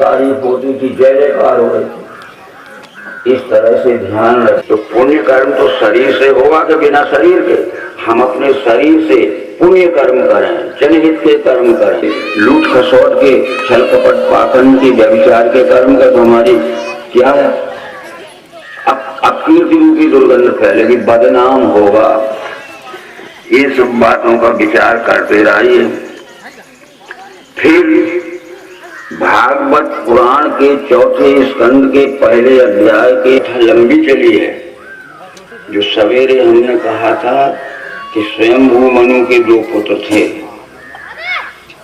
तारीफ होती थी, जय जयकार हो रही थी। इस तरह से ध्यान रख। तो पुण्य कर्म तो शरीर से होगा कि बिना शरीर के? हम अपने शरीर से पुण्य कर्म करें, जनहित के कर्म करें, लूट खसोट के, छल कपट पाखंड के, व्यभिचार के कर्म का तो हमारी क्या है? अकीर्ति रूपी दुर्गंध फैलेगी, बदनाम होगा। ये सब बातों का विचार करते रहिए। फिर भागवत पुराण के चौथे स्कंद के पहले अध्याय के लंबी चली है, जो सवेरे हमने कहा था कि स्वयंभू मनु के दो पुत्र थे,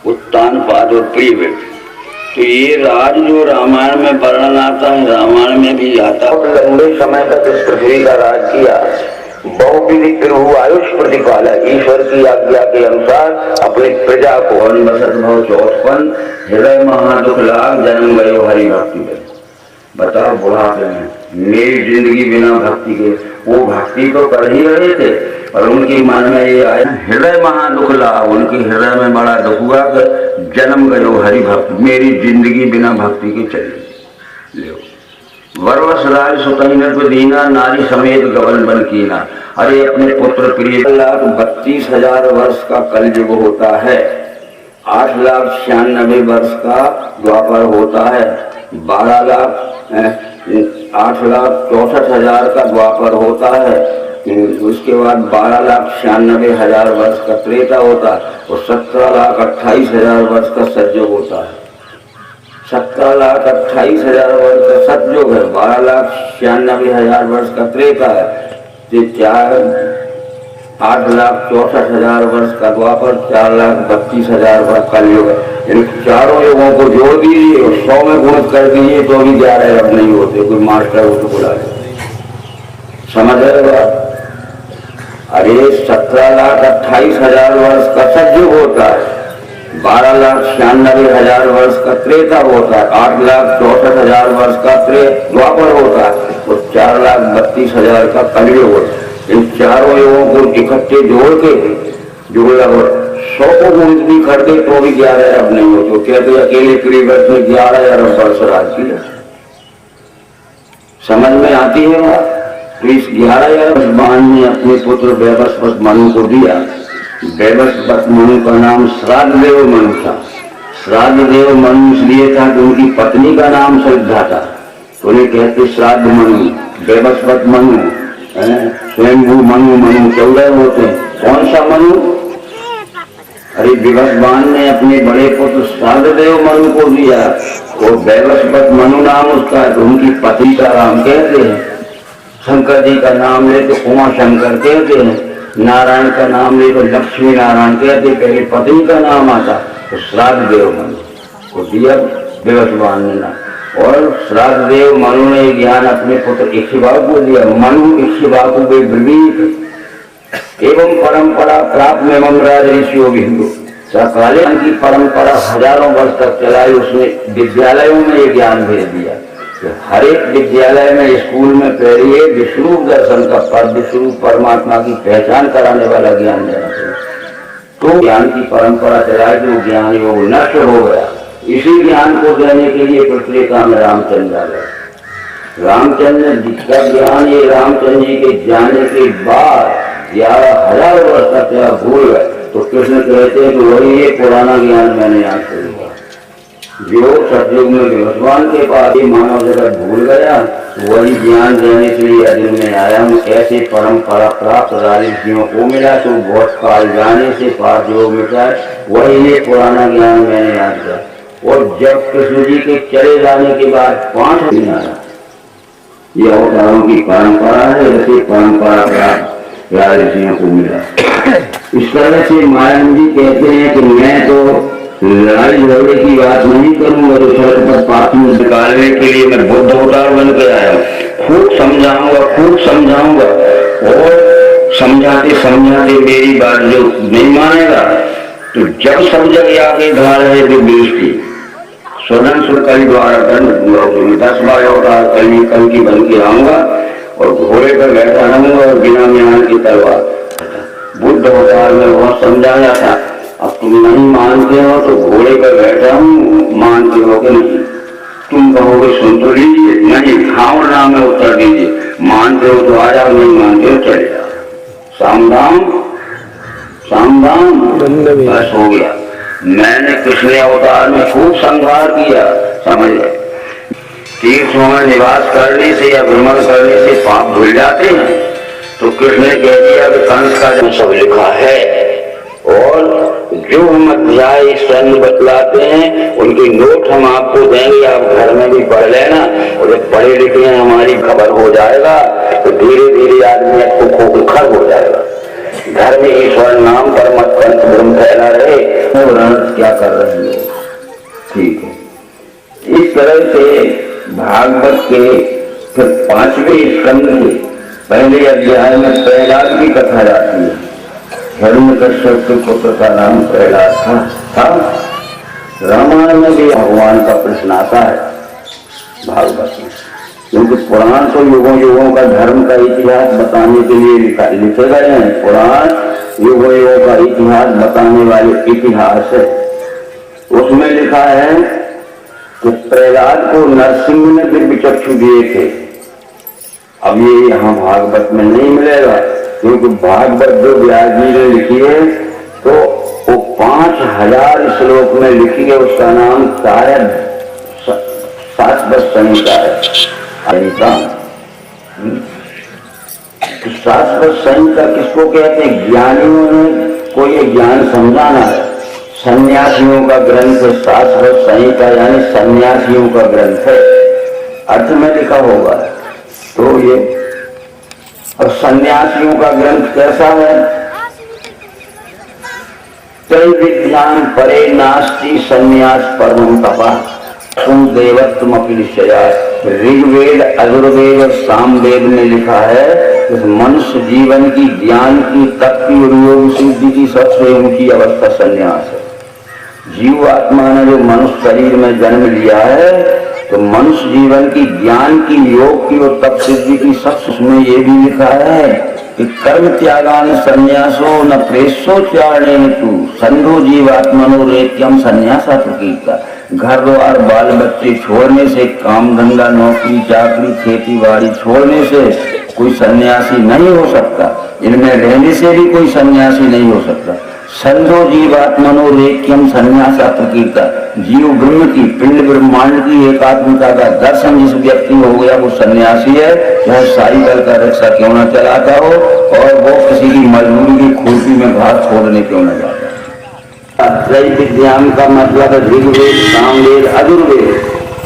उत्तानपाद और प्रियव्रत। तो ये राज जो रामायण में वर्णन आता है, रामायण में भी आता है। लंबे समय तक इस पृथ्वी का राज किया, बहुविधि प्रभु आयुष प्रतिपाला, ईश्वर की आज्ञा के अनुसार अपनी प्रजा को चौथपन हृदय महादुख लाभ जन्म गयो हरि भक्ति में। बताओ बुढ़ापे में मेरी जिंदगी बिना भक्ति के, वो भक्ति तो कर ही रहे थे और उनकी मन में ये आया हृदय महादुख लाभ, उनकी हृदय में बड़ा दुख हुआ कि जन्म गयो हरि भक्ति, मेरी जिंदगी बिना भक्ति के चली। लो वरवश राज सुतैनत दीना, नारी समेत गबन बन कीना। अरे अपने पुत्र प्रिय 1,32,000 वर्ष का कलयुग होता है, 8,96,000 वर्ष का द्वापर होता है, 8,64,000 का द्वापर होता है, उसके बाद 12,96,000 वर्ष का त्रेता होता है और 17,28,000 वर्ष का सतयुग होता है। 17,28,000 वर्ष का सतयुग है, 12,96,000 वर्ष का त्रेता है, 8,64,000 वर्ष का द्वापर, 4,32,000 वर्ष का युग है। इन चारों युगों को जोड़ दीजिए और 100 में गुणित कर दीजिए तो भी 11 अब नहीं होते। कोई मास्टर हो तो बुला ले, समझ रहे बात? अरे 17,28,000 वर्ष का सतयुग होता है, 12,96,000 वर्ष का त्रेता होता है, 8,64,000 वर्ष का द्वापर होता है और 4,32,000 का कलयुग होता है। इन चारों युगों को इकट्ठे जोड़ के जो 100 को गुणित भी कर दे तो भी 11 अरब नहीं हो। तो कहते अकेले प्रियव्रत में 11 अरब वर्ष राज किया। समझ में आती है बात? तो इस 11 अरब बाण ने अपने पुत्र वैवस्वत मनु को दिया। वैवस्वत मनु का नाम श्राद्धदेव मनु था। श्राद्धदेव मनु इसलिए था कि उनकी पत्नी का नाम श्रद्धा था, तो उन्हें कहते श्राद्ध मनु, वैवस्वत मनु, स्वयंभू मनु, मनु 14 होते हैं। कौन सा मनु? अरे विवस्वान ने अपने बड़े पुत्र श्राद्धदेव मनु को दिया और वैवस्वत मनु नाम उसका, तो उनकी पत्नी का नाम कहते हैं। शंकर जी का नाम ले तो उमा शंकर कहते हैं, नारायण का नाम ले तो लक्ष्मी नारायण कहते। पहले पत्नी का नाम आता तो श्राद्धदेव मनु को दिया विवस्वान ने नाम। और श्राद्धदेव मनु ने ज्ञान अपने पुत्र इक्ष्वाकु को दिया। मनु इक्ष्वाकु वे ब्रवीत एवं परंपरा प्राप्त में राज ऋषियों बिंदु सकाले की परंपरा हजारों वर्ष तक चलाई। उसने विद्यालयों में ये ज्ञान भेज दिया। तो हर एक विद्यालय में, स्कूल में पहले विष्णु दर्शन का पद, विष्णु परमात्मा की पहचान कराने वाला ज्ञान देना चाहिए। तो ज्ञान की परंपरा चलाई, जो ज्ञान योग नष्ट हो गया। इसी ज्ञान को देने के लिए पृथ्वी का में रामचंद्र आ गए। रामचंद्र जी का ज्ञान, ये रामचंद्र जी के जाने के बाद 11,000 वर्ष तक क्या भूल गए। तो कृष्ण कहते हैं कि वही ये पुराना ज्ञान मैंने आज करूंगा। जो सतयुग में भगवान के पास ही मानव जगत भूल गया, वही ज्ञान देने के लिए अर्जुन में आया हूँ। ऐसे परंपरा प्राप्त राजर्षियों को मिला तो बहुत काल जाने से पाप योग मिटा, वही ये पुराना ज्ञान मैंने याद किया। और जब कृष्ण जी के चले जाने के बाद 5 दिन आया, ये अवतारों की परंपरा है। ऐसे परंपरा प्राप्त राजर्षियों को मिला। इस तरह से मायावी जी कहते हैं कि मैं तो लड़ाई झगड़े की बात नहीं करूंगा, तो सड़क पर पापी निकालने के लिए मैं बुद्ध अवतार बन के आया हूँ। खूब समझाऊंगा और समझाते समझाते मेरी बात जो नहीं मानेगा तो जब सब जगह आके धार है तो दृष्टि स्वधन सुरकली द्वारा दूंगा। 10 बार अवतार कल की बन के आऊंगा और घोड़े पर बैठा रहूंगा और बिना ज्ञान की तलवार। बुद्ध अवतार में बहुत समझाया था। अब तुम नहीं मानते हो तो घोड़े पर बैठा हूँ, मानते हो कि नहीं? तुम कहोगे सुन तो लीजिए, नहीं हाँ और ना में उत्तर दीजिए। मानते हो तो आ जाओ, नहीं मानते हो चले जाओ। सामधाम सामधाम, बस हो गया। मैंने कृष्ण अवतार में खूब संहार किया, समझ गए। तीर्थों में निवास करने से या भ्रमण करने से पाप धुल जाते हैं। तो कृष्ण ने कह दिया कि कंस का जो सब लिखा है, और जो हम अध्याय स्वयं बतलाते हैं उनके नोट हम आपको देंगे, आप घर में भी पढ़ लेना। और जब पढ़े लिखे हमारी खबर हो जाएगा तो धीरे धीरे आदमी आपको खोखर हो जाएगा। घर में ईश्वर नाम पर मत पंथ ब्रह्म फैला रहे, क्या कर रहे हैं, ठीक है। इस तरह से भागवत के फिर 5वें स्कंद के पहले अध्याय में प्रहलाद की कथा जाती है। हिरण्यकश्यप के पुत्र का नाम प्रहलाद था। रामायण में भी भगवान का प्रश्न आता है भागवत में, क्योंकि पुराण तो युगों युगों का धर्म का इतिहास बताने के लिए लिखे गए हैं। पुराण युगों युगों का इतिहास बताने वाले इतिहास है। उसमें लिखा है कि प्रहलाद को नरसिंह ने दिव्य चक्षु दिए थे। अब ये यहाँ भागवत में नहीं मिलेगा, क्योंकि भागवत जो व्यास जी ने लिखी है तो वो 5000 श्लोक में लिखी है। उसका नाम शायद शाश्वत संहिता है। तो शाश्वत संहिता किसको कहते हैं? ज्ञानियों ने कोई एक ज्ञान समझाना है। सन्यासियों का ग्रंथ है शाश्वत संहिता, यानी सन्यासियों का ग्रंथ है, अर्थ में लिखा होगा। तो ये और सन्यासियों का ग्रंथ कैसा है? त्रैविद्यान परे नास्ति संन्यास परमं तपः देवत्वम अपि निश्चया। ऋग्वेद, अजुर्वेद और सामवेद में लिखा है कि मनुष्य जीवन की, ज्ञान की, तप की और योग सिद्धि की सबसे ऊंची अवस्था संन्यास है। जीव आत्मा ने जो मनुष्य शरीर में जन्म लिया है तो मनुष्य जीवन की, ज्ञान की, योग की और तप सिद्धि की सबसे, उसमें ये भी लिखा है कि कर्म त्यागान संन्यासो न प्रेसो चारणे तू संधो जीवात्मनो रेत्यम संन्यासा प्रकीर्ता। घर द्वार बाल बच्चे छोड़ने से, काम धंधा नौकरी चाकरी खेती बाड़ी छोड़ने से कोई सन्यासी नहीं हो सकता। इनमें रहने से भी कोई सन्यासी नहीं हो सकता। संधो जीवात्मनो रेक्यम संन्यासा प्रकीर्ता। जीव ब्रह्म की, पिंड ब्रह्मांड की एकात्मता का दर्शन जिस व्यक्ति हो गया वो सन्यासी है। चाहे साइकिल का रिक्शा क्यों न चलाता हो और वो किसी की मजदूरी की खुरपी में घास छोड़ने क्यों न जाता। त्रैविद्याम का मतलब है ऋग्वेद, सामवेद, अजुर्वेद।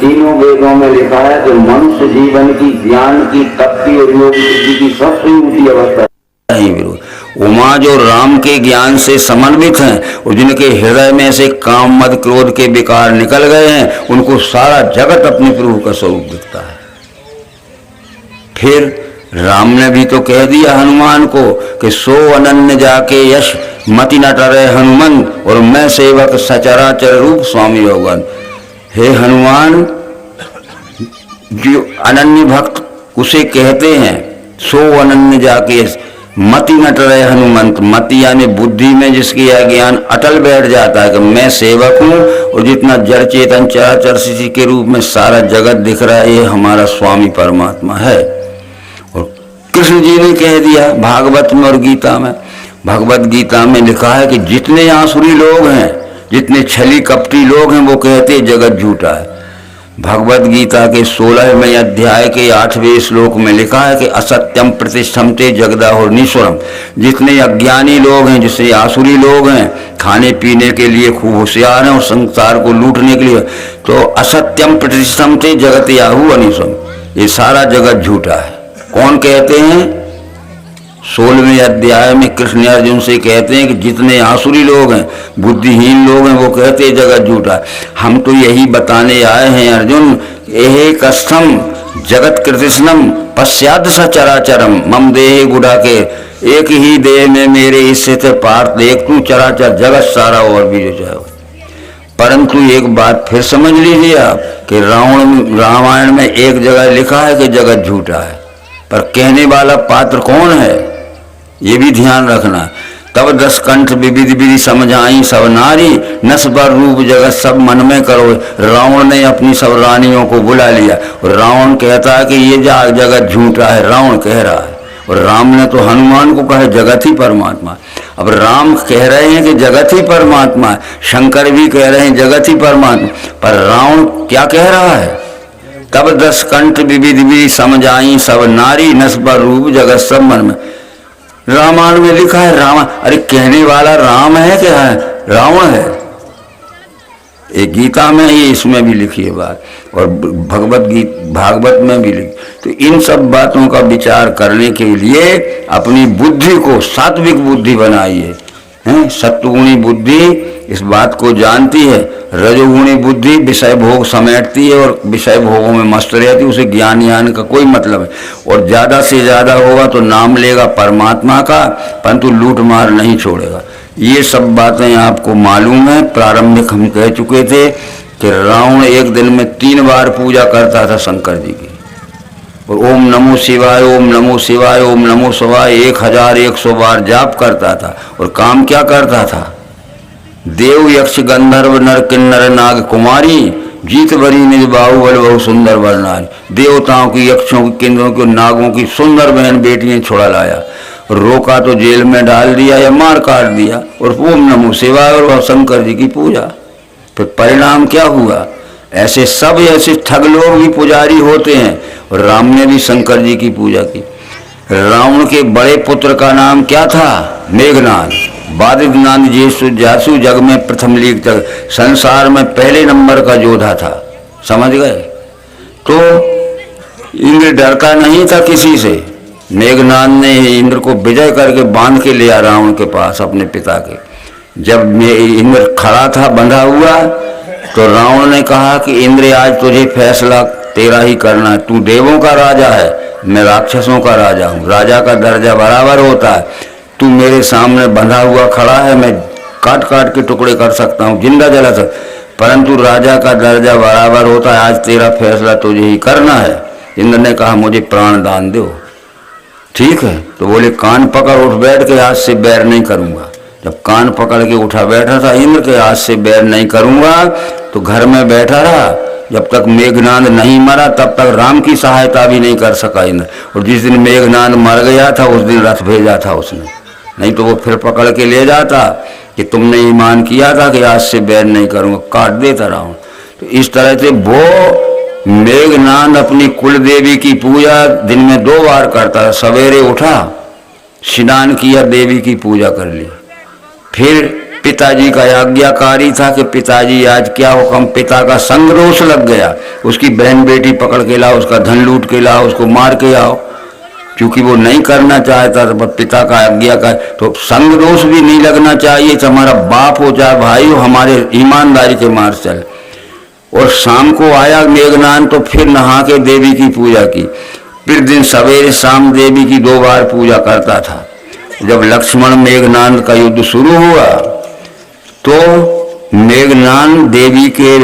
तीनों वेदों में लिखा है कि मनुष्य जीवन की, ज्ञान की, तप की और योग सिद्धि की सबसे ऊंची अवस्था नहीं विरोध। उमा जो राम के ज्ञान से समन्वित हैं और जिनके हृदय में से काम मद क्रोध के विकार निकल गए हैं, उनको सारा जगत अपने प्रभु का स्वरूप दिखता है। फिर राम ने भी तो कह दिया हनुमान को कि सो अनन्य जाके यश मति न टरे हनुमंत, और मैं सेवक सचराचर रूप स्वामी योगन। हे हनुमान, जो अनन्य भक्त उसे कहते हैं सो अनन्य जाके मति न टरे हनुमंत। मति यानी बुद्धि में जिसकी अज्ञान अटल बैठ जाता है कि मैं सेवक हूँ और जितना जड़ चेतन चराचर स्थिति के रूप में सारा जगत दिख रहा है ये हमारा स्वामी परमात्मा है। और कृष्ण जी ने कह दिया भागवत में और गीता में, भगवत गीता में लिखा है कि जितने आसुरी लोग हैं, जितने छली कपटी लोग हैं, वो कहते जगत झूठा है। भगवत गीता के 16वें अध्याय के 8वें श्लोक में लिखा है कि असत्यम प्रतिष्ठमते जगदाहुर्नीश्वरम। जितने अज्ञानी लोग हैं, जिससे आसुरी लोग हैं, खाने पीने के लिए खूब होशियार हैं और संसार को लूटने के लिए, तो असत्यम प्रतिष्ठमते जगत याहू अनिश्वरम, ये सारा जगत झूठा है। कौन कहते हैं? 16वें अध्याय में कृष्ण अर्जुन से कहते हैं कि जितने आसुरी लोग हैं, बुद्धिहीन लोग हैं, वो कहते हैं जगत झूठा। हम तो यही बताने आए हैं अर्जुन, एहे कस्थम जगत कृतिष्णम पश्चाद सचराचरम मम देह गुड़ा के। एक ही देह में मेरे हिस्से से पार्थ देख तू चराचर जगत सारा और भी जो चाहे। परंतु एक बात फिर समझ लीजिए आप कि रामायण में एक जगह लिखा है कि जगत झूठा है, पर कहने वाला पात्र कौन है ये भी ध्यान रखना। तब 10 कंठ विविध विधि समझाई सब नारी, नस बर रूप जगत सब मन में करो। रावण ने अपनी सब रानियों को बुला लिया और रावण कहता है कि ये जगत झूठा है, रावण कह रहा है। और राम ने तो हनुमान को कहा जगत ही परमात्मा। अब राम कह रहे हैं कि जगत ही परमात्मा है, शंकर भी कह रहे हैं जगत ही परमात्मा, पर रावण क्या कह रहा है? तब 10 कंठ विविध विधि समझाई सब नारी, नस बर रूप जगत सब मन में। रामायण में लिखा है रावण, अरे कहने वाला राम है क्या है? रावण है। एक गीता में ही इसमें भी लिखी है बात, और भागवत में भी लिखी। तो इन सब बातों का विचार करने के लिए अपनी बुद्धि को सात्विक बुद्धि बनाइए। हैं, सत्वगुणी बुद्धि इस बात को जानती है, रजोगुणी बुद्धि विषय भोग समेटती है और विषय भोगों में मस्त रहती है, उसे ज्ञान का कोई मतलब है। और ज़्यादा से ज़्यादा होगा तो नाम लेगा परमात्मा का, परंतु लूट मार नहीं छोड़ेगा। ये सब बातें आपको मालूम है। प्रारंभिक हम कह चुके थे कि रावण एक दिन में 3 बार पूजा करता था शंकर जी की, और ओम नमो शिवाय, ओम नमो शिवाय, ओम नमो शिवाय 1100 बार जाप करता था। और काम क्या करता था? देव यक्ष गंधर्व नर किन्नर नाग कुमारी, जीत बरी निज बाहुबल बहु सुंदर वर नारी। देवताओं की, यक्षों की, किन्नरों की, नागों की सुंदर बहन बेटियां छुड़ा लाया, रोका तो जेल में डाल दिया या मार काट दिया, और ओम नमो शिवाय और शंकर जी की पूजा। फिर परिणाम क्या हुआ? ऐसे सब ऐसे ठग लोग भी पुजारी होते हैं, और राम ने भी शंकर जी की पूजा की। रावण के बड़े पुत्र का नाम क्या था? मेघनाद। बादिनाद जासु जग में प्रथम लीग तक, संसार में पहले नंबर का योद्धा था, समझ गए? तो इंद्र डरता नहीं था किसी से। मेघनाद ने इंद्र को विजय करके बांध के लिया रावण के पास अपने पिता के। जब इंद्र खड़ा था बंधा हुआ, तो रावण ने कहा कि इंद्र आज तुझे फैसला तेरा ही करना है, तू देवों का राजा है, मैं राक्षसों का राजा हूँ, राजा का दर्जा बराबर होता है। तू मेरे सामने बंधा हुआ खड़ा है, मैं काट काट के टुकड़े कर सकता हूँ, जिंदा जला सकता, परंतु राजा का दर्जा बराबर होता है, आज तेरा फैसला तुझे ही करना है। इंद्र ने कहा मुझे प्राण दान दो। ठीक है, तो बोले कान पकड़ उठ बैठ के, आज से बैर नहीं करूंगा। जब कान पकड़ के उठा बैठा था इंद्र के, आज से बैर नहीं करूंगा, तो घर में बैठा रहा। जब तक मेघनाद नहीं मरा तब तक राम की सहायता भी नहीं कर सका इंद्र। और जिस दिन मेघनाद मर गया था उस दिन रथ भेजा था उसने, नहीं तो वो फिर पकड़ के ले जाता कि तुमने ईमान किया था कि आज से बैर नहीं करूंगा, काट देता रावण। तो इस तरह से वो मेघनाद अपनी कुल देवी की पूजा दिन में 2 बार करता। सवेरे उठा, स्नान किया, देवी की पूजा कर ली। फिर पिताजी का आज्ञाकारी था कि पिताजी आज क्या हुक्म, पिता का संग दोष लग गया, उसकी बहन बेटी पकड़ के लाओ, उसका धन लूट के लाओ, उसको मार के आओ, क्योंकि वो नहीं करना चाहता था, पिता का आज्ञा का। तो संग दोष भी नहीं लगना चाहिए, हमारा बाप हो चाहे भाई हो, हमारे ईमानदारी के मार्ग चल। और शाम को आया मेघनाद, तो फिर नहा के देवी की पूजा की। फिर दिन सवेरे शाम देवी की 2 बार पूजा करता था। जब लक्ष्मण मेघनाद का युद्ध शुरू हुआ तो मेघनाद देवी के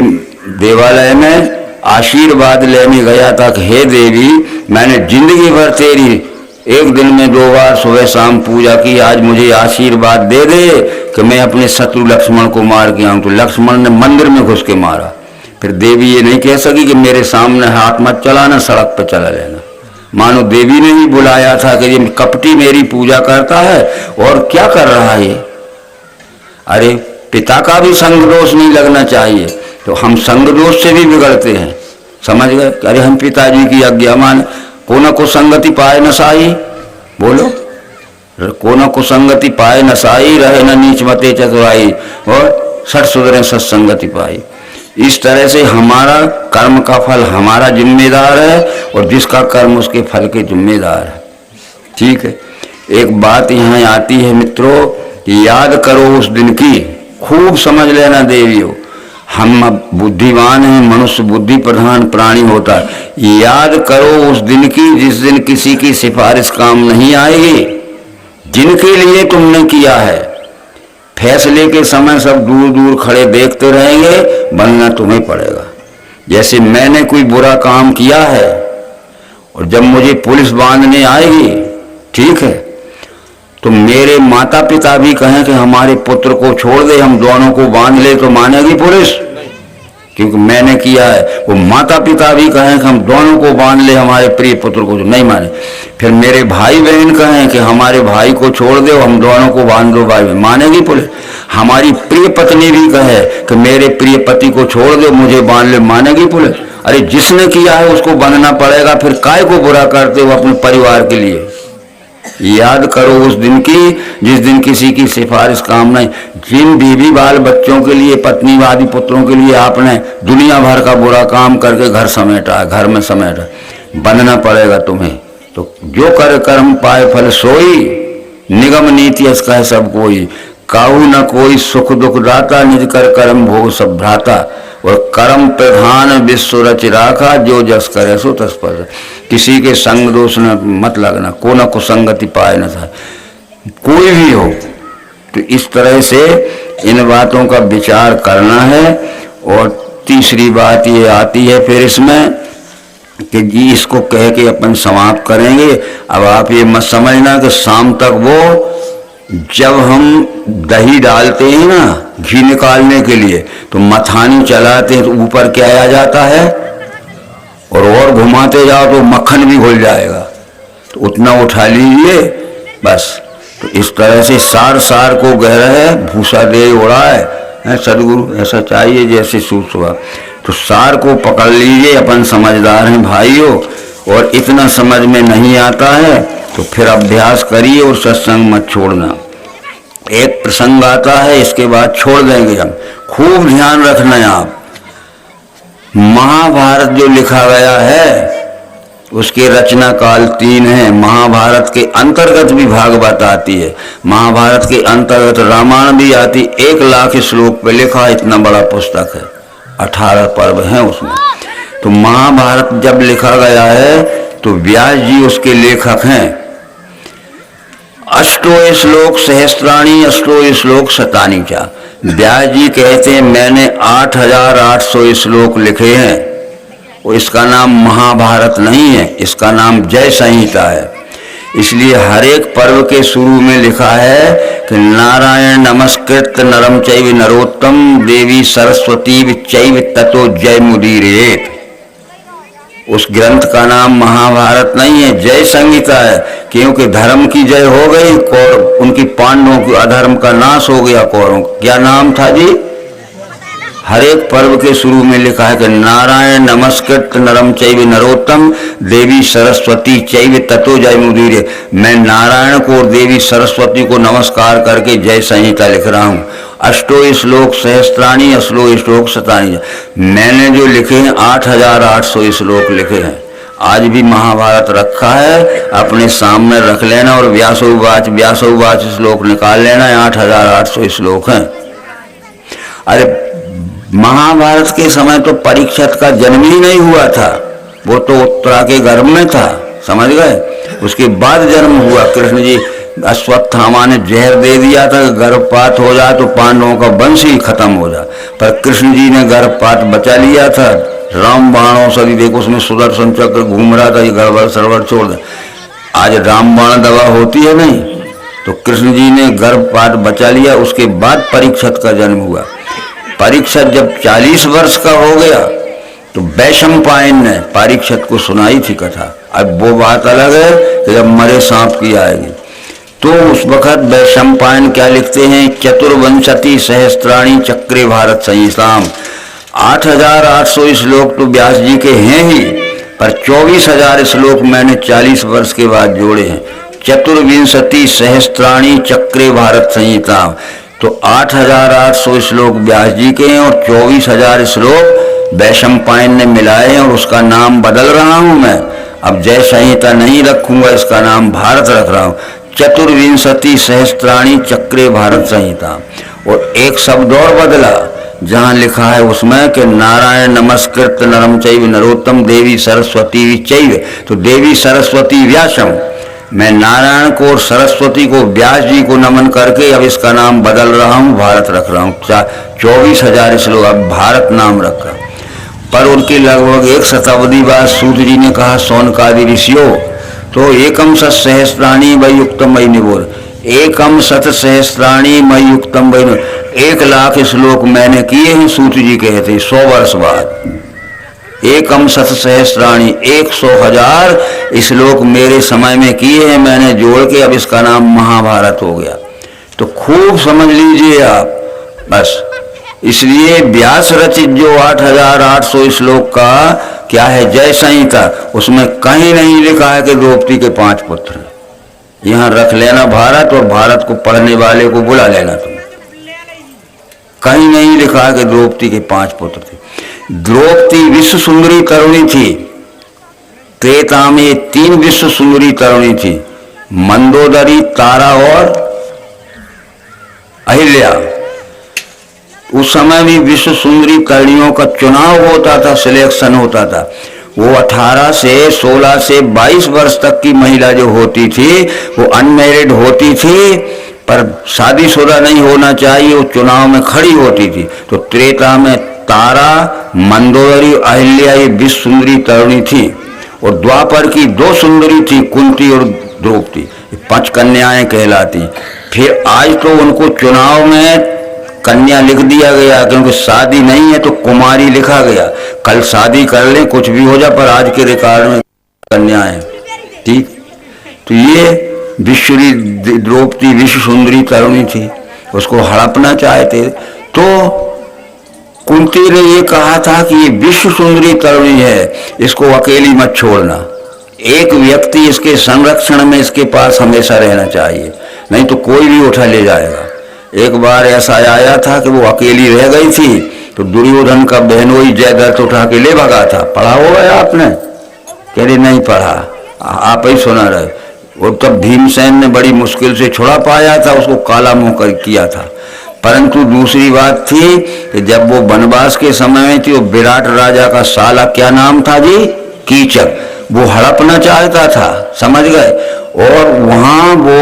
देवालय में आशीर्वाद लेने गया था कि हे देवी, मैंने जिंदगी भर तेरी एक दिन में 2 बार सुबह शाम पूजा की, आज मुझे आशीर्वाद दे दे कि मैं अपने शत्रु लक्ष्मण को मार के आऊं। तो लक्ष्मण ने मंदिर में घुस के मारा। फिर देवी ये नहीं कह सकी कि मेरे सामने हाथ मत चलाना, सड़क पर चला लेना। मानो देवी ने ही बुलाया था कि ये कपटी मेरी पूजा करता है और क्या कर रहा है। अरे पिता का भी संग दोष नहीं लगना चाहिए, तो हम संग दोष से भी बिगड़ते हैं, समझ गए? अरे हम पिताजी की आज्ञा मान, को न को संगति पाए न साई, बोलो, को न को संगति पाए न साई, रहे न नीच मते चतुराई, और सठ सुधरे सत्संगति पाई। इस तरह से हमारा कर्म का फल हमारा जिम्मेदार है, और जिसका कर्म उसके फल के जिम्मेदार है। ठीक है, एक बात यहाँ आती है मित्रों, याद करो उस दिन की, खूब समझ लेना देवियों। हम बुद्धिमान हैं, मनुष्य बुद्धि प्रधान प्राणी होता है। याद करो उस दिन की जिस दिन किसी की सिफारिश काम नहीं आएगी, जिनके लिए तुमने किया है। फैसले के समय सब दूर दूर खड़े देखते रहेंगे, बनना तुम्हें पड़ेगा। जैसे मैंने कोई बुरा काम किया है और जब मुझे पुलिस बांधने आएगी, ठीक है, तो मेरे माता पिता भी कहें कि हमारे पुत्र को छोड़ दे, हम दोनों को बांध ले, तो मानेगी पुलिस? क्योंकि मैंने किया है। वो माता पिता भी कहें कि हम दोनों को बांध ले हमारे प्रिय पुत्र को, नहीं माने। फिर मेरे भाई बहन कहें कि हमारे भाई को छोड़ दो, हम दोनों को बांध दो, भाई मानेगी पुलिस? हमारी प्रिय पत्नी भी कहे कि मेरे प्रिय पति को छोड़ दो, मुझे बांध ले, मानेगी पुलिस? अरे जिसने किया है उसको बांधना पड़ेगा, फिर काय को बुरा करते हो अपने परिवार के लिए? याद करो उस दिन की जिस दिन किसी की सिफारिश काम नहीं। जिन बीवी बाल बच्चों के लिए, पत्नीवादी पुत्रों के लिए आपने दुनिया भर का बुरा काम करके घर समेटा, घर में समेटा, बनना पड़ेगा तुम्हें। तो जो कर कर्म पाए फल सोई, निगम नीति अस कहे सब कोई, काहू न कोई सुख दुख दाता, निज कर कर्म भोग सब भ्राता, और कर्म प्रधान विश्व रच राखा, जो जस करे सो तस पर। किसी के संग दोष न मत लगना, को न कुसंगति पाए न था, कोई भी हो। तो इस तरह से इन बातों का विचार करना है। और तीसरी बात ये आती है फिर इसमें कि जी इसको कह के अपन समाप्त करेंगे। अब आप ये मत समझना कि शाम तक वो, जब हम दही डालते हैं ना घी निकालने के लिए, तो मथानी चलाते हैं तो ऊपर क्या आ जाता है, और घुमाते जाओ तो मक्खन भी घुल जाएगा, तो उतना उठा लीजिए बस। तो इस तरह से सार सार को गहरा है, भूसा दे उड़ाए, सदगुरु ऐसा चाहिए जैसे सूसवा। तो सार को पकड़ लीजिए, अपन समझदार हैं भाइयों, और इतना समझ में नहीं आता है तो फिर अभ्यास करिए और सत्संग मत छोड़ना। एक प्रसंग आता है, इसके बाद छोड़ देंगे हम। खूब ध्यान रखना है आप। महाभारत जो लिखा गया है उसके रचना काल 3 है। महाभारत के अंतर्गत भी भागवत आती है, महाभारत के अंतर्गत रामायण भी आती। 1 लाख श्लोक पे लिखा, इतना बड़ा पुस्तक है, 18 पर्व हैं उसमें। तो महाभारत जब लिखा गया है तो व्यास जी उसके लेखक हैं। अष्टो श्लोक सहस्त्राणी, अष्टो श्लोक शतानी चा। व्यास जी कहते हैं मैंने 8800 श्लोक लिखे हैं, और इसका नाम महाभारत नहीं है, इसका नाम जय संहिता है। इसलिए हर एक पर्व के शुरू में लिखा है कि नारायण नमस्कृत नरम चैव नरोत्तम, देवी सरस्वती चैव ततो जय मुदीरेत। उस ग्रंथ का नाम महाभारत नहीं है, जय संहिता है, क्योंकि धर्म की जय हो गई, उनकी पांडवों के अधर्म का नाश हो गया। कौरवों क्या नाम था जी? हर एक पर्व के शुरू में लिखा है कि नारायण नमस्कृत नरम चैव नरोत्तम, देवी सरस्वती चैव ततो जय मुदीरे। मैं नारायण को और देवी सरस्वती को नमस्कार करके जय संहिता लिख रहा हूँ। अष्टो श्लोक सहस्त्राणी, अष्टो श्लोक शतानी। मैंने जो लिखे हैं 8800 श्लोक लिखे हैं। आज भी महाभारत रखा है, अपने सामने रख लेना, और व्यासोवाच श्लोक निकाल लेना, 8800 श्लोक हैं। अरे महाभारत के समय तो परीक्षित का जन्म ही नहीं हुआ था, वो तो उत्तरा के गर्भ में था, समझ गए। उसके बाद जन्म हुआ। कृष्ण जी, अश्वत्थामा ने जहर दे दिया था कि गर्भपात हो जाए तो पांडवों का वंश ही खत्म हो जाए, पर कृष्ण जी ने गर्भपात बचा लिया था। राम बाणों से, देखो उसमें सुदर्शन चक्र घूम रहा था, ये गड़बड़ सरबड़ छोड़ दे। आज राम बाण दवा होती है नहीं, तो कृष्ण जी ने गर्भपात बचा लिया। उसके बाद परीक्षित का जन्म हुआ। परीक्षित जब 40 वर्ष का हो गया तो वैशंपायन ने परीक्षित को सुनाई थी कथा। अब वो बात अलग है कि जब मरे सांप की आएगी, तो उस वक्त वैशंपायन क्या लिखते हैं, चतुर्विंशति सहस्त्राणी चक्रे भारत संहिताम। 8800 श्लोक तो व्यास जी के हैं ही, पर 24,000 श्लोक मैंने 40 वर्ष के बाद जोड़े हैं। चतुर्विंशति सहस्त्राणी चक्रे भारत संहिताम, तो 8800 श्लोक व्यास जी के हैं और 24,000 श्लोक वैशंपायन ने मिलाए हैं, और उसका नाम बदल रहा हूं मैं। अब जय संहिता नहीं रखूंगा, इसका नाम भारत रख रहा हूं। चतुर्विंशति सहस्त्राणी चक्रे भारत संहिता। और एक शब्द और बदला, जहां लिखा है उसमें कि नारायण नमस्कृत नरम चैव नरोत्तम, देवी सरस्वती चैव, तो देवी सरस्वती व्यासम। मैं नारायण को और सरस्वती को, व्यास जी को नमन करके अब इसका नाम बदल रहा हूँ, भारत रख रहा हूँ। 24,000 श्लोक अब भारत नाम रखा। पर उनकी लगभग 1 शताब्दी बाद सूत जी ने कहा, सोनकादि ऋषियों, तो एकम सहस्त्राणी वही युक्तम वही निबोध, एकम शत सहस्त्राणी मयुक्तम वैन, 1,00,000 श्लोक मैंने किए हैं, सूत जी कहते 100 वर्ष बाद। एकम शत सहस्त्राणी, 100,000 श्लोक मेरे समय में किए हैं मैंने जोड़ के, अब इसका नाम महाभारत हो गया। तो खूब समझ लीजिए आप बस। इसलिए व्यास रचित जो 8,800 श्लोक का क्या है जय संहिता, उसमें कहीं नहीं लिखा है कि द्रौपदी के 5 पुत्र हैं। यहाँ रख लेना भारत, और भारत को पढ़ने वाले को बुला लेना तुम। कहीं नहीं लिखा है कि द्रौपदी के 5 पुत्र थे। द्रौपदी विश्व सुंदरी तरुणी थी। त्रेता में 3 विश्व सुंदरी तरुणी थी, मंदोदरी, तारा और अहिल्या। उस समय भी विश्व सुंदरी तरुणियों का चुनाव होता था, सिलेक्शन होता था। वो 18 से 16 से 22 वर्ष तक की महिला जो होती थी वो अनमैरिड होती थी, पर शादीशुदा नहीं होना चाहिए, वो चुनाव में खड़ी होती थी। तो त्रेता में तारा, मंदोदरी, अहिल्या ये विश्व सुंदरी तरुणी थी। और द्वापर की 2 सुंदरी थी, कुंती और द्रौपदी, 5 कन्याएं कहलाती। फिर आज तो उनको चुनाव में कन्या लिख दिया गया, क्योंकि शादी नहीं है तो कुमारी लिखा गया। कल शादी कर ले कुछ भी हो जाए, पर आज के रिकॉर्ड में कन्या है। ठीक, तो ये द्रौपदी विश्व सुंदरी तरुणी थी, उसको हड़पना चाहते। तो कुंती ने ये कहा था कि ये विश्व सुंदरी तरुणी है, इसको अकेली मत छोड़ना, एक व्यक्ति इसके संरक्षण में इसके पास हमेशा रहना चाहिए, नहीं तो कोई भी उठा ले जाएगा। एक बार ऐसा आया था कि वो अकेली रह गई थी, तो दुर्योधन का बहनोई जयद्रथ उठा के ले भगा था। पढ़ा होगा आपने? कह रही नहीं पढ़ा, आप ही सुना रहे। और तब भीमसेन ने बड़ी मुश्किल से छुड़ा पाया था, उसको काला मुंह कर किया था। परंतु दूसरी बात थी कि जब वो वनवास के समय में थी, वो विराट राजा का साला, क्या नाम था जी, कीचक, वो हड़पना चाहता था, समझ गए। और वहां वो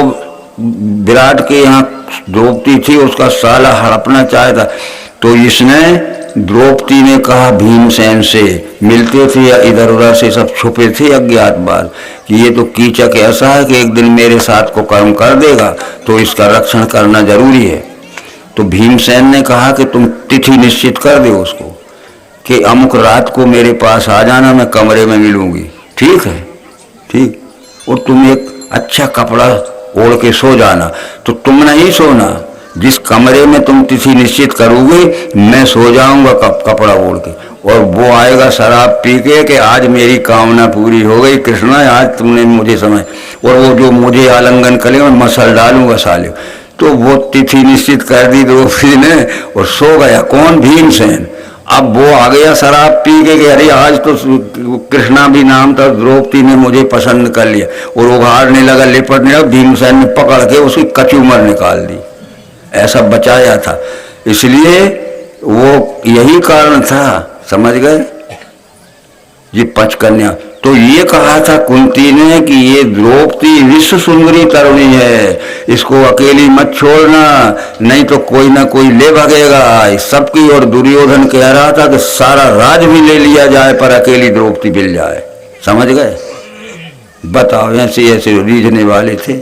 विराट के यहाँ द्रौपदी थी, उसका साला हड़पना चाहता। तो इसने, द्रौपदी ने कहा भीमसेन से, मिलते थे या इधर उधर से सब छुपे थे अज्ञातवास, कि ये तो कीचक ऐसा है कि एक दिन मेरे साथ को कर्म कर देगा, तो इसका रक्षण करना जरूरी है। तो भीमसेन ने कहा कि तुम तिथि निश्चित कर दो उसको, कि अमुक रात को मेरे पास आ जाना, मैं कमरे में मिलूंगी। ठीक है, ठीक। और तुम एक अच्छा कपड़ा ओढ़ के सो जाना। तो तुम नहीं सोना, जिस कमरे में तुम तिथि निश्चित करोगे मैं सो जाऊंगा कपड़ा ओढ़ के, और वो आएगा शराब पी के कि आज मेरी कामना पूरी हो गई कृष्णा, आज तुमने मुझे समय, और वो जो मुझे आलिंगन करे मैं मसल डालूंगा साले। तो वो तिथि निश्चित कर दी द्रौपदी ने और सो गया। कौन? भीमसेन। अब वो आ गया शराब पी के कि अरे आज तो कृष्णा भी नाम था, द्रौपदी ने मुझे पसंद कर लिया, और उघाड़ने लगा, लिपटने लगा। भीमसेन ने पकड़ के उसकी कचूमर निकाल दी, ऐसा बचाया था। इसलिए वो यही कारण था, समझ गए ये 5 कन्या। तो ये कहा था कुंती ने कि ये द्रौपदी विश्व सुंदरी तरुणी है, इसको अकेली मत छोड़ना, नहीं तो कोई ना कोई ले भागेगा सबकी। और दुर्योधन कह रहा था कि सारा राज भी ले लिया जाए पर अकेली द्रौपदी मिल जाए, समझ गए। बताओ, ऐसे ऐसे रीझने वाले थे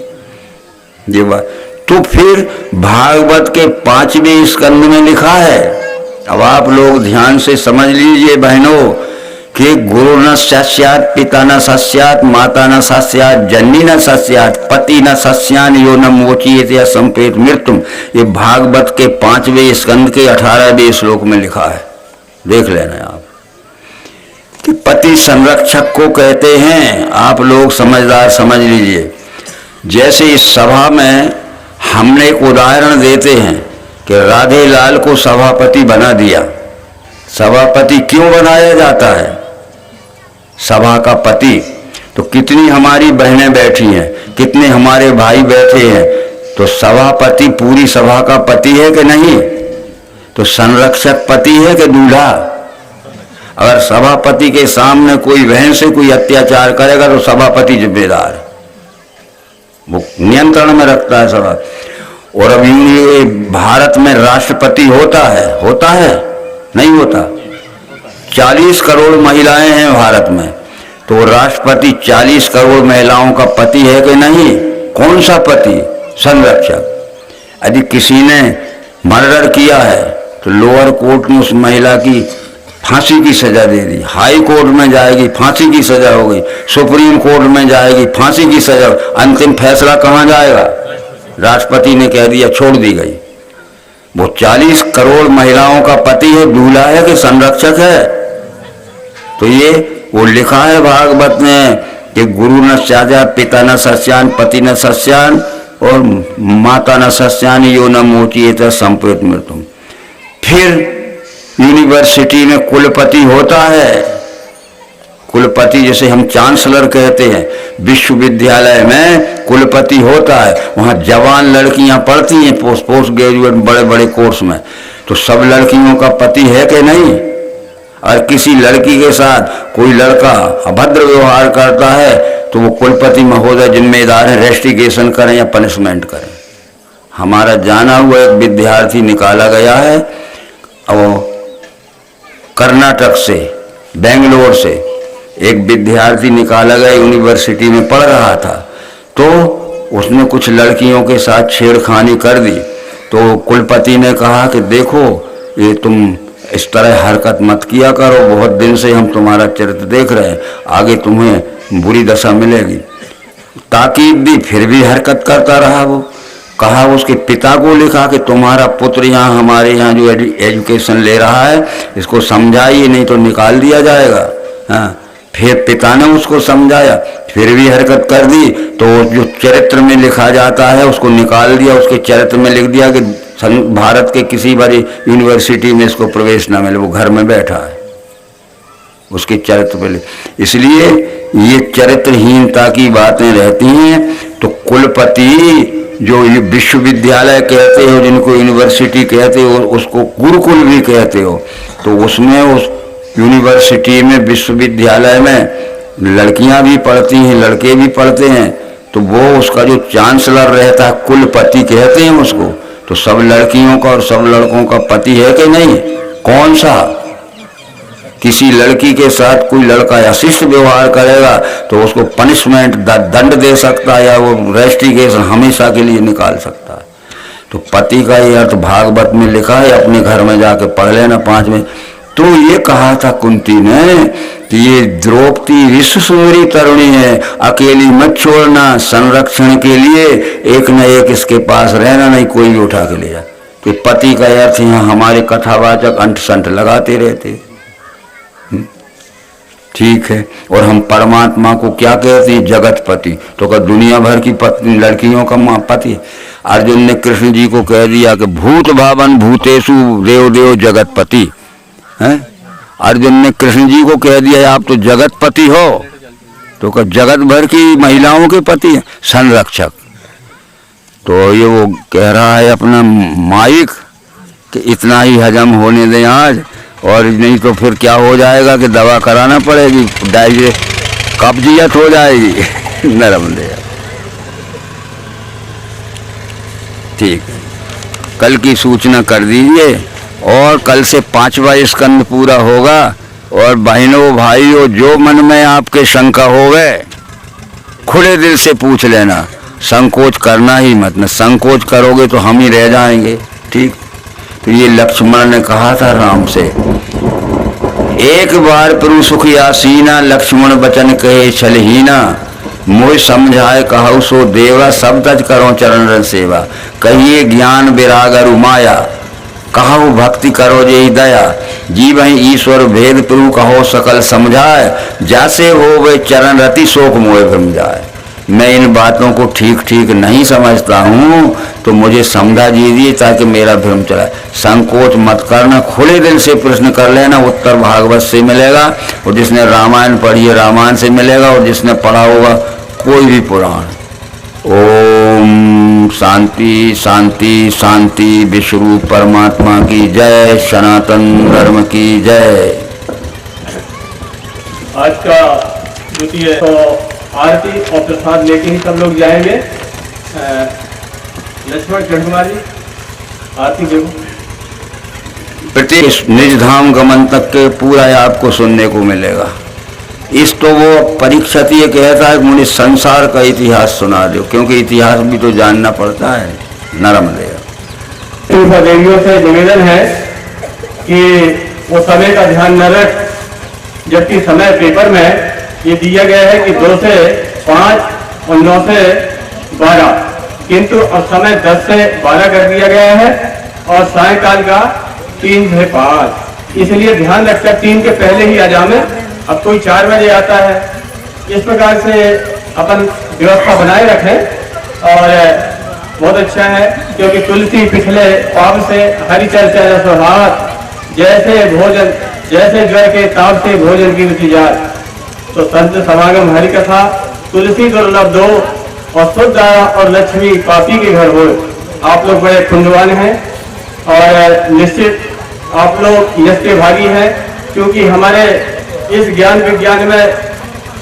ये बात। तो फिर भागवत के 5वें स्कंद में लिखा है, अब आप लोग ध्यान से समझ लीजिए बहनों, कि गुरु न सस्यात्, पिता न सस्यात्, माता न सस्यात्, जननी न सस्यात्, पति न सस्यान, यो न मोचयेत या संपेत मृत्युम। ये भागवत के 5वें स्कंद के 18वें श्लोक में लिखा है, देख लेना आप। कि पति संरक्षक को कहते हैं, आप लोग समझदार समझ लीजिए। जैसे इस सभा में हमने एक उदाहरण देते हैं कि राधे लाल को सभापति बना दिया। सभापति क्यों बनाया जाता है? सभा का पति। तो कितनी हमारी बहनें बैठी हैं, कितने हमारे भाई बैठे हैं, तो सभापति पूरी सभा का पति है कि नहीं? तो संरक्षक पति है कि दूल्हा? अगर सभापति के सामने कोई बहन से कोई अत्याचार करेगा तो सभापति जिम्मेदार है, वो नियंत्रण में रखता है सभा। और अब ये भारत में राष्ट्रपति होता है नहीं होता? 40 करोड़ महिलाएं हैं भारत में, तो राष्ट्रपति 40 करोड़ महिलाओं का पति है कि नहीं? कौन सा पति? संरक्षक। यदि किसी ने मर्डर किया है तो लोअर कोर्ट ने उस महिला की फांसी की सजा दे दी, हाई कोर्ट में जाएगी फांसी की सजा हो गई, सुप्रीम कोर्ट में जाएगी फांसी की सजा, अंतिम फैसला कहाँ जाएगा? राष्ट्रपति ने कह दिया, छोड़ दी गई। वो 40 करोड़ महिलाओं का पति है, दूल्हा है कि संरक्षक है? तो ये वो लिखा है भागवत में कि गुरु न स्यात् पिता न सस्यान पति न सस्यान और माता न सस्यान यो न मोचयेत संपयेत मृत्युम। फिर यूनिवर्सिटी में कुलपति होता है, कुलपति जिसे हम चांसलर कहते हैं, विश्वविद्यालय में कुलपति होता है। वहाँ जवान लड़कियां पढ़ती हैं पोस्ट ग्रेजुएट बड़े बड़े कोर्स में, तो सब लड़कियों का पति है कि नहीं? और किसी लड़की के साथ कोई लड़का अभद्र व्यवहार करता है तो वो कुलपति महोदय जिम्मेदार है, रेस्टिगेशन करें या पनिशमेंट करें। हमारा जाना हुआ एक विद्यार्थी निकाला गया है, और कर्नाटक से, बेंगलोर से एक विद्यार्थी निकाला गया, यूनिवर्सिटी में पढ़ रहा था, तो उसने कुछ लड़कियों के साथ छेड़खानी कर दी। तो कुलपति ने कहा कि देखो, ये तुम इस तरह हरकत मत किया करो, बहुत दिन से हम तुम्हारा चरित्र देख रहे हैं, आगे तुम्हें बुरी दशा मिलेगी। ताकीद दी, फिर भी हरकत करता रहा। वो कहा, उसके पिता को लिखा कि तुम्हारा पुत्र यहाँ हमारे यहाँ जो एजुकेशन ले रहा है इसको समझाइए, नहीं तो निकाल दिया जाएगा। हाँ, फिर पिता ने उसको समझाया, फिर भी हरकत कर दी, तो जो चरित्र में लिखा जाता है उसको निकाल दिया, उसके चरित्र में लिख दिया कि भारत के किसी बड़ी यूनिवर्सिटी में इसको प्रवेश न मिले, वो घर में बैठा है, उसके चरित्र पे। इसलिए ये चरित्रहीनता की बातें रहती हैं। तो कुलपति जो विश्वविद्यालय कहते हो, जिनको यूनिवर्सिटी कहते हो, उसको गुरुकुल भी कहते हो, तो उसमें उस यूनिवर्सिटी में, विश्वविद्यालय में लड़कियां भी पढ़ती हैं, लड़के भी पढ़ते हैं, तो वो उसका जो चांसलर रहता है, कुलपति कहते हैं उसको। तो सब लड़कियों का और सब लड़कों का पति है कि नहीं? कौन सा? किसी लड़की के साथ कोई लड़का अशिष्ट व्यवहार करेगा तो उसको पनिशमेंट, दंड दे सकता है, या वो रेस्टिगेशन हमेशा के लिए निकाल सकता है। तो पति का ये अर्थ भागवत में लिखा है, अपने घर में जाके पढ़ लेना 5 में। तो ये कहा था कुंती ने कि ये द्रौपदी विश्व सुंदरी तरुणी है, अकेली मत छोड़ना, संरक्षण के लिए एक न एक इसके पास रहना, नहीं कोई भी उठा के ले जा। तो पति का अर्थ यहाँ हमारे कथावाचक अंट संट लगाते रहते। ठीक है, और हम परमात्मा को क्या कहते हैं? जगतपति। तो क्या दुनिया भर की पत्नी लड़कियों का पति? अर्जुन ने कृष्ण जी को कह दिया कि भूत भावन भूतेषु देव देव जगतपति है। अर्जुन ने कृष्ण जी को कह दिया आप तो जगतपति हो, तो क्या जगत भर की महिलाओं के पति हैं? संरक्षक। तो ये वो कह रहा है अपना माइक कि इतना ही हजम होने दें आज, और नहीं तो फिर क्या हो जाएगा कि दवा कराना पड़ेगी, कब्जियत हो जाएगी। नरम दे। ठीक है, कल की सूचना कर दीजिए, और कल से 5वां स्कंद पूरा होगा। और बहनों भाइयों, जो मन में आपके शंका होवे खुले दिल से पूछ लेना, संकोच करना ही मत। न संकोच करोगे तो हम ही रह जाएंगे। ठीक, तो ये लक्ष्मण ने कहा था राम से, एक बार प्रभु सुख आसीना, लक्ष्मण बचन कहे छलहीना, मोह समझाए कहु सो देवा, सब तज करो चरण रन सेवा, कहिए ज्ञान विराग अरु माया, कहो भक्ति करो जे दया, जीव ईश्वर भेद प्रभु कहो सकल समझाए, जैसे हो वे चरण रति शोक मोह भ्रम जाए। मैं इन बातों को ठीक ठीक नहीं समझता हूँ, तो मुझे समझा दीजिए ताकि मेरा भ्रम चला। संकोच मत करना, खुले दिल से प्रश्न कर लेना, उत्तर भागवत से मिलेगा, और जिसने रामायण पढ़ी है रामायण से मिलेगा, और जिसने पढ़ा होगा कोई भी पुराण। ओम शांति शांति शांति। विश्वरूप परमात्मा की जय, सनातन धर्म की जय। आज का द्वितीय तो आरती और प्रसाद लेके ही सब लोग जाएंगे। लक्ष्मण चंद्रमा जी आरती देखो। प्रत्येक निज धाम गमन तक के पूरा आपको सुनने को मिलेगा। इस तो वो परीक्षित ये कहता है मुझे संसार का इतिहास सुना दो, क्योंकि इतिहास भी तो जानना पड़ता है। नरम देव देवियों से निवेदन है कि वो समय का ध्यान न रख, जबकि समय पेपर में ये दिया गया है कि 2 से 5 और 9 से 12, किंतु अब समय 10 से 12 कर दिया गया है और सायकाल का 3 से 5। इसलिए ध्यान रखकर 3 के पहले ही आ जाए। अब कोई 4 बजे आता है। इस प्रकार से अपन व्यवस्था बनाए रखें और बहुत अच्छा है, क्योंकि तुलसी पिछले पाप से हरि चर्चा सुहात, जैसे भोजन जैसे ज्वर के ताप से भोजन की रुचि जात। तो संत समागम हरि कथा तुलसी दुर्लभ दो और शुद्ध और लक्ष्मी पापी के घर हो। आप लोग बड़े पुण्यवान हैं और निश्चित आप लोग यश के भागी हैं, क्योंकि हमारे इस ज्ञान विज्ञान में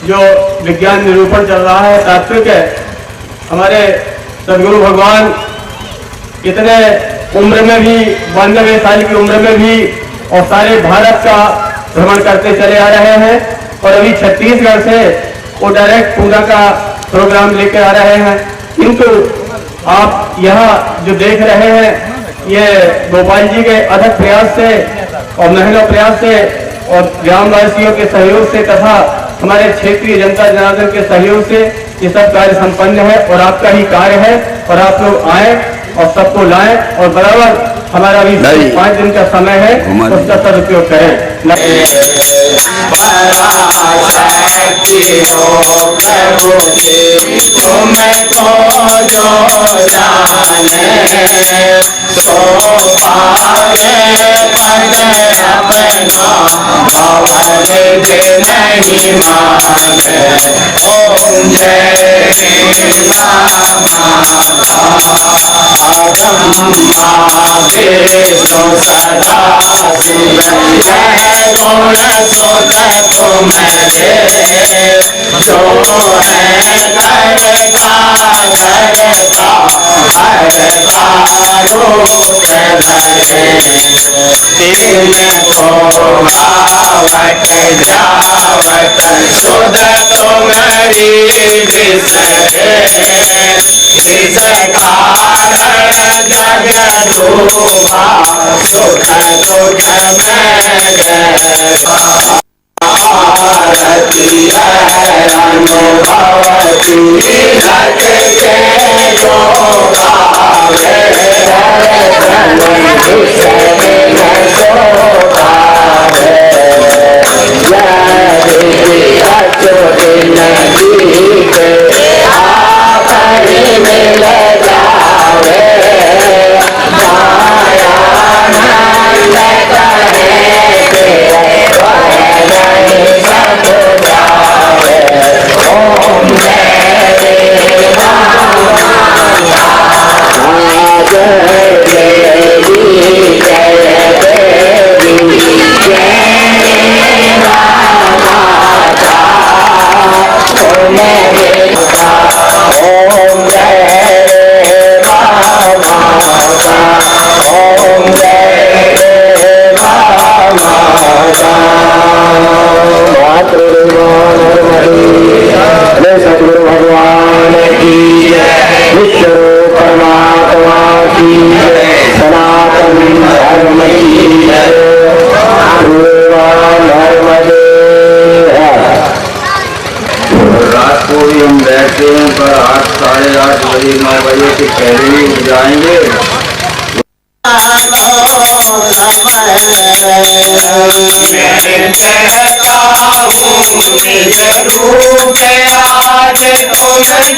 जो विज्ञान निरूपण चल रहा है तात्विक है, हमारे सदगुरु भगवान कितने उम्र में भी 92 साल की उम्र में भी और सारे भारत का भ्रमण करते चले आ रहे हैं और अभी छत्तीसगढ़ से वो डायरेक्ट पूजा का प्रोग्राम लेकर आ रहे हैं। किंतु आप यहाँ जो देख रहे हैं ये गोपाल जी के अथक प्रयास से और मेहनत प्रयास से और ग्रामवासियों के सहयोग से तथा हमारे क्षेत्रीय जनता जनार्दन के सहयोग से ये सब कार्य संपन्न है और आपका ही कार्य है। और आप लोग आए और सबको लाएं और बराबर हमारा भी 5 दिन का समय है, उसका सदुपयोग करें। पर 8, साढ़े 8 बजे 9 बजे के पहले ही उठ जाएंगे। तुम्हारी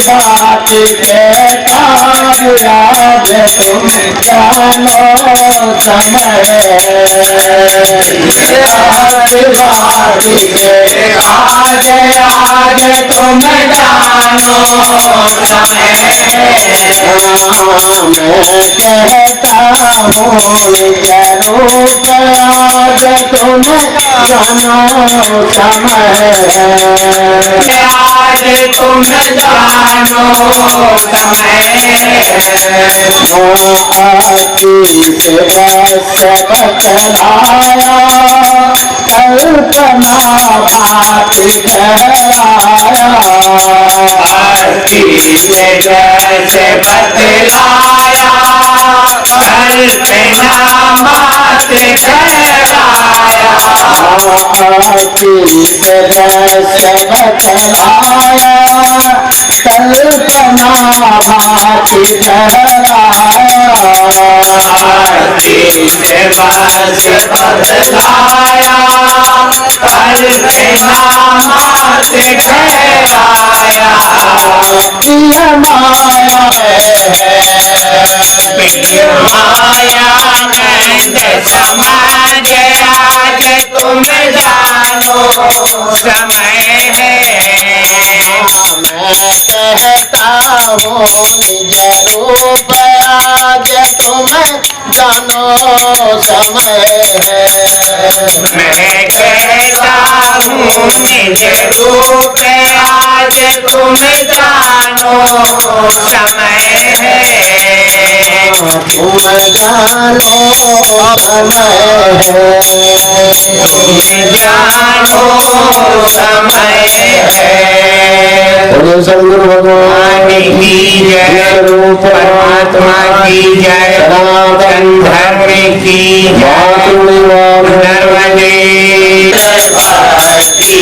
बात कहता आज तुम जानो समय आज तुम जानो समय मैं कहता हूँ निज रूप आज तुम जानो समय आज तुम जानो समय आखी से बस बतलाया कल्पना भाति ठहराया आखी से जैसे बतलाया कल्पना भाति ठहराया आखी से जैसे बतलाया कल्पना भाति ठहराया आरती से बस बतलाया कल्पना भाति ठहराया प्रिय माया प्रिय माया नंद समाज आज तुम जानो समय है मैं कहता हूँ निज रूप आज तुम जानो समय है मैं कहता हूँ निज रूप आज तुम जानो समय है तुम जानो समय है तुम जानो समय है सदगुरु भगवान की जय रूप परमात्मा की जय सनातन धर्म की नर्मदे भक्ति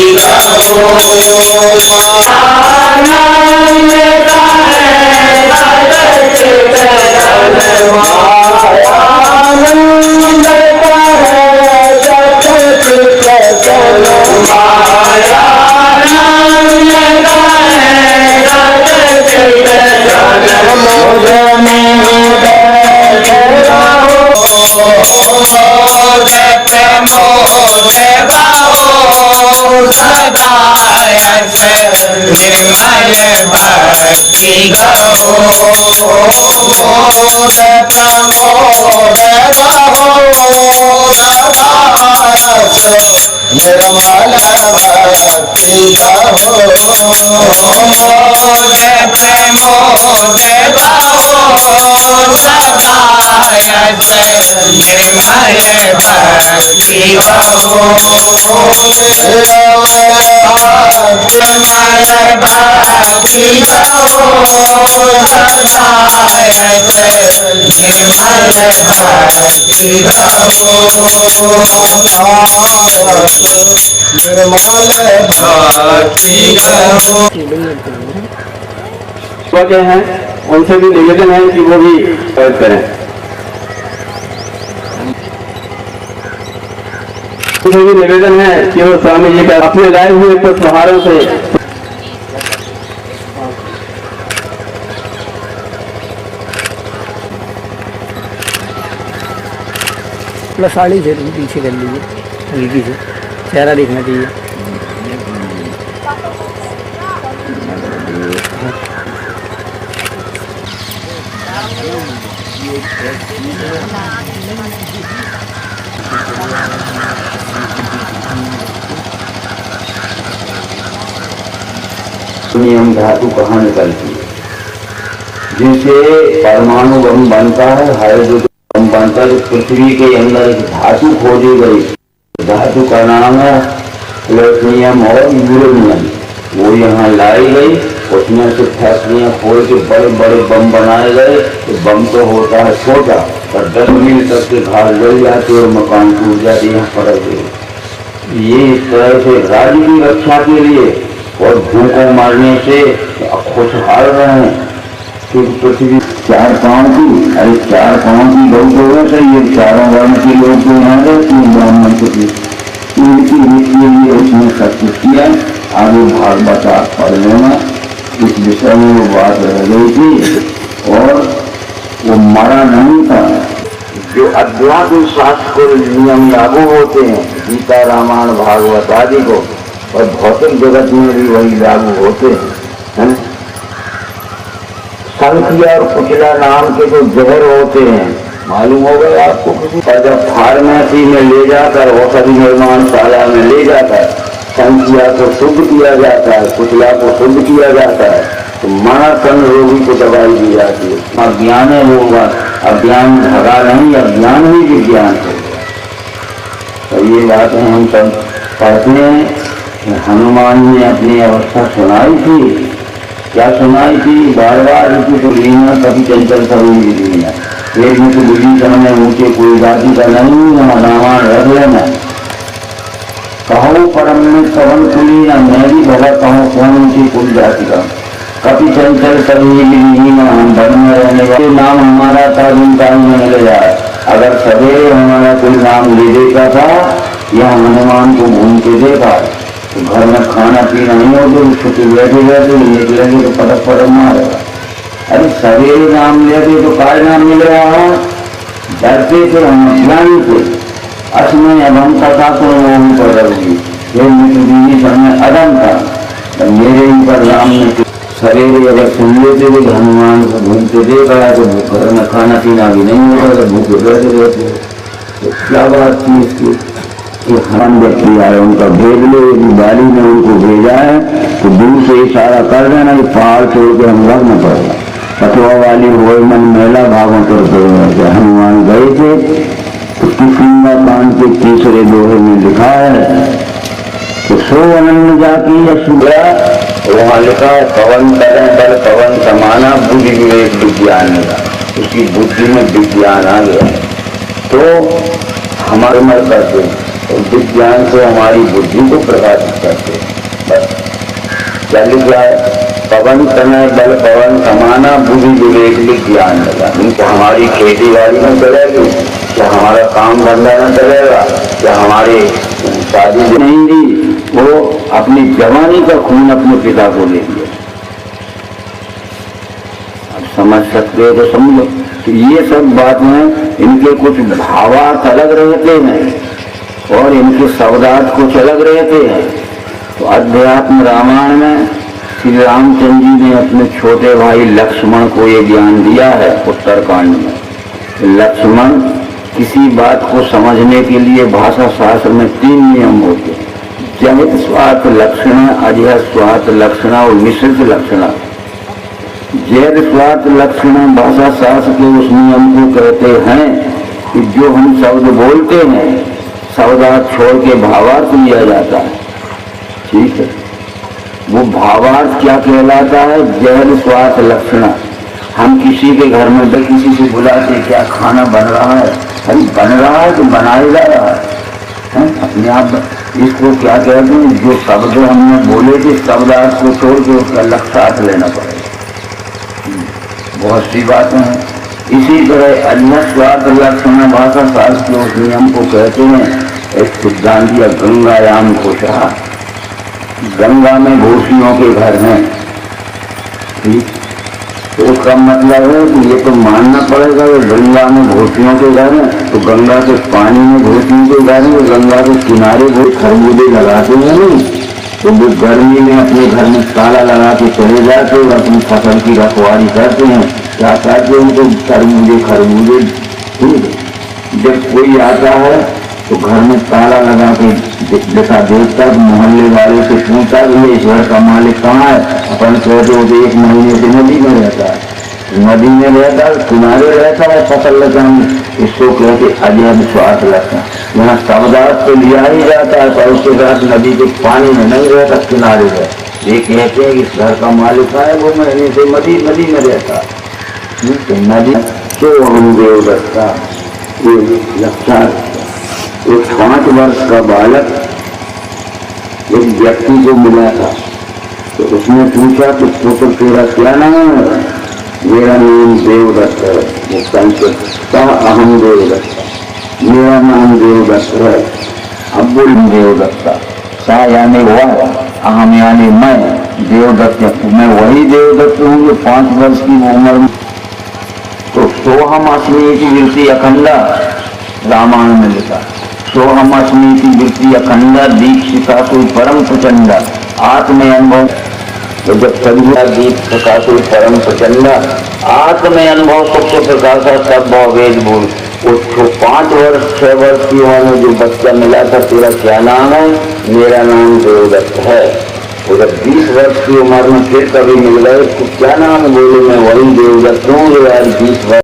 निर्मल भक्ति गहो मोद प्रमोद बहो निर्मल भक्ति गहो मोद प्रमोद बहो सदायत निर्मल भक्ति गहो भक्ति गहो सदायत निर्मल भक्ति गहो निर्मल भक्ति गहो वजह हैं उनसे भी निवेदन है कि वो भी करें उनसे भी निवेदन है कि वो स्वामी जी का अपने लाए हुए पुष्पहारों से साड़ी से पीछे कर लीजिए हल्की से चेहरा दिखना चाहिए नियम धातु कहाँ निकलती है जिनसे परमाणु बम बनता है हाइड्रोजन बम बनता है। पृथ्वी के अंदर एक धातु खोजी गई धातु का नाम है प्लूटोनियम और यूरेनियम। वो यहाँ लाई गई उसमें से फैक्ट्रियाँ खोल के बड़े बड़े बम बनाए गए। तो बम तो होता है छोटा पर 10 मील तक के घाट जल जाते और मकान टूट जाते यहाँ पड़क गए। ये इस तरह से राज्य की रक्षा के लिए और भूख को मारने से खुशहाल रहे क्योंकि पृथ्वी 4 पाँव की अरे 4 पाँव की लोग तो वैसे ये चारों वर्ण के लोग तो यहाँ रहते हैं ब्राह्मण के इनकी लिए उसने सब कुछ किया। आगे भागवत आप पढ़ लेना इस विषय में वो बात रह गई थी और वो मरा नहीं था। जो अध्यात्म शास्त्र को नियम लागू होते हैं, गीता रामायण भागवत आदि को, और भौतिक जगत में भी वही लागू होते हैं। संख्या और कुचला नाम के जो जहर होते हैं, मालूम होगा आपको किसी पर, जब फार्मेसी में ले जाकर औषधि निर्माणशाला में ले जाकर संख्या को शुद्ध किया जाता है, कुचला को शुद्ध किया जाता है, तो मरासन रोगी को दवाई दी जाती है। अज्ञान होगा, अज्ञान भगा नहीं, अज्ञान ही विज्ञान है। तो ये बातें हम सब पढ़ते हैं। हनुमान ने अपनी अवस्था सुनाई थी, क्या सुनाई थी? बार बार इसी को लीना कभी चंचल सभी लीना, एक में तो बुद्धि करने ऊंचे कोई जाति का नहीं, रामायण रख लेना। कहो परम में सवन कुलीना, मैं भी भला कहूँ कौन ऊंची कुल जाति का। कभी चंचल सभी लीना, हम धर्म में रहने वाले नाम हमारा था जिनका ही मिल जाए। अगर सवेरे हमारा कोई नाम ले देता था या हनुमान को घूमते देखा, तो घर में खाना पीना नहीं होते, छुट्टी बैठे बैठे निकलेंगे तो पटक पटक मारेगा। अरे सवेरे नाम लेते तो काय नाम मिल रहा है? डरते थे हम, अज्ञानी थे। असमय अभम कथा को वो कर रही बीवी समय अदम था, तो मेरे ऊपर राम ने सवेरे अगर सुन लेते थे हनुमान को घूमते देखा है तो घर में खाना पीना भी नहीं होगा, तो भूखे बैठे रहते। तो क्या बात थी इसकी कि हम व्यक्ति आए, उनका भेज लो, गाड़ी में उनको भेजा है तो दूर से इशारा कर देना कि पहाड़ छोड़ के हम घर न पड़ेगा। पटवा वाली हो मन मेला भागों कर हनुमान गए थे। तो किसिंगा कांड के तीसरे दोहे में लिखा है, तो सो अनन्य जाति यशुगा, वहां लिखा है पवन करें बल पवन समाना बुद्धि विवेक विज्ञान मिला, उसकी बुद्धि में विज्ञान आ गया। तो हमारे मर करते हैं, तो विज्ञान से हमारी बुद्धि को प्रकाशित करते हैं। बस क्या लिखा है? पवन तनय बल पवन समाना बुद्धि विवेक विज्ञान मिला। इनको हमारी खेती बाड़ी में चलेगी, क्या हमारा काम धंधा न चलेगा, क्या हमारी शादी नहीं दी, वो अपनी जवानी का खून अपने पिता को ले लिया। अब समझ सकते हो तो समझो। तो ये सब बातें, इनके कुछ भावार्थ अलग रहते हैं और इनके शब्दार्थ कुछ अलग रहते हैं। तो अध्यात्म रामायण में श्री रामचंद्र जी ने अपने छोटे भाई लक्ष्मण को ये ज्ञान दिया है उत्तरकांड में। लक्ष्मण किसी बात को समझने के लिए भाषा शास्त्र में 3 नियम होते हैं, जहित स्वार्थ लक्षण, अजह स्वार्थ लक्षण और मिश्रित लक्षण। जैद स्वार्थ लक्षण भाषा शास्त्र के उस नियम को कहते हैं कि जो हम शब्द बोलते हैं शब्दार्थ छोड़ के भावार्थ लिया जाता है। ठीक है, वो भावार्थ क्या कहलाता है? जैद स्वार्थ लक्षण। हम किसी के घर में तो किसी से बुलाते, क्या खाना बन रहा है? अरे बन रहा है तो बनाया जा रहा है अपने आप। इसको क्या कहते हैं? जो शब्द हमने बोले थे शब्दार्थ को छोड़ के उसका लक्ष्यार्थ लेना पड़ेगा। बहुत सी बातें हैं। इसी तरह अन्य स्वार्थ लक्षण भाषा शास्त्र के उस नियम को कहते हैं। एक सिद्धांत दिया गंगायाम घोषा, गंगा में घोषियों के घर हैं। ठीक, तो उसका मतलब है कि ये तो मानना पड़ेगा कि गंगा में घोषियों के घर हैं, तो गंगा के पानी में घोषियों के घर हैं, गंगा के किनारे वो खरबूजे लगाते हैं नहीं, तो वो गर्मी में अपने घर में ताला लगा के चले जाते हैं, अपनी फसल की रखवाली करते हैं। क्या कहते हैं उनको? खरबूजे खरबूजे। जब कोई आता है तो घर में ताला लगा के देखा, देखता मोहल्ले वाले से पूछा कि इस घर का मालिक कहाँ है? अपन कहते हो तो 1 महीने से नदी में रहता है, नदी में रहता है, किनारे रहता है फसल लगाने। इसको कहते अजैब स्वार्थ लक्षण। यहाँ शब्दार्थ तो लिया ही जाता है पर उसके साथ नदी के पानी में नहीं रहता, किनारे रहता। ये कहते हैं कि इस घर का मालिक है, वो महीने से नदी में रहता है। नदी तो हम देवदत्ता ये लक्षण। एक 5 वर्ष का बालक एक व्यक्ति को मिला था, तो उसने पूछा कि पुत्र तेरा क्या नाम है? मेरा नाम देवदत्त है। वो संकेत अहम देवदत्ता, मेरा नाम देवदत्त है। अब बोल देवदत्ता, सा यानी वह, अहम यानी मैं, देवदत्त मैं वही देवदत्त हूँ जो 5 वर्ष की उम्र में। तो सोहम अस्मि की वृत्ति अखंडा रामायण में लिखा। सोहम अस्मि की वृत्ति अखंडा दीक्षिता कोई परम प्रचंडा आत्म अनुभव। तो जब संध्या दीप प्रकाशो परम प्रचंडा आत्म अनुभव सबसे प्रकाशा सब भाव वेद बोल। उसको 5 वर्ष 6 वर्ष की उम्र में जो बच्चा मिला था, तेरा क्या नाम है? मेरा नाम देवदत्त है। वो जब 20 वर्ष की उम्र में फिर कभी मिल गए, तो क्या नाम? बोले मैं वही देवदत्त हूँ जो आज 20 वर्ष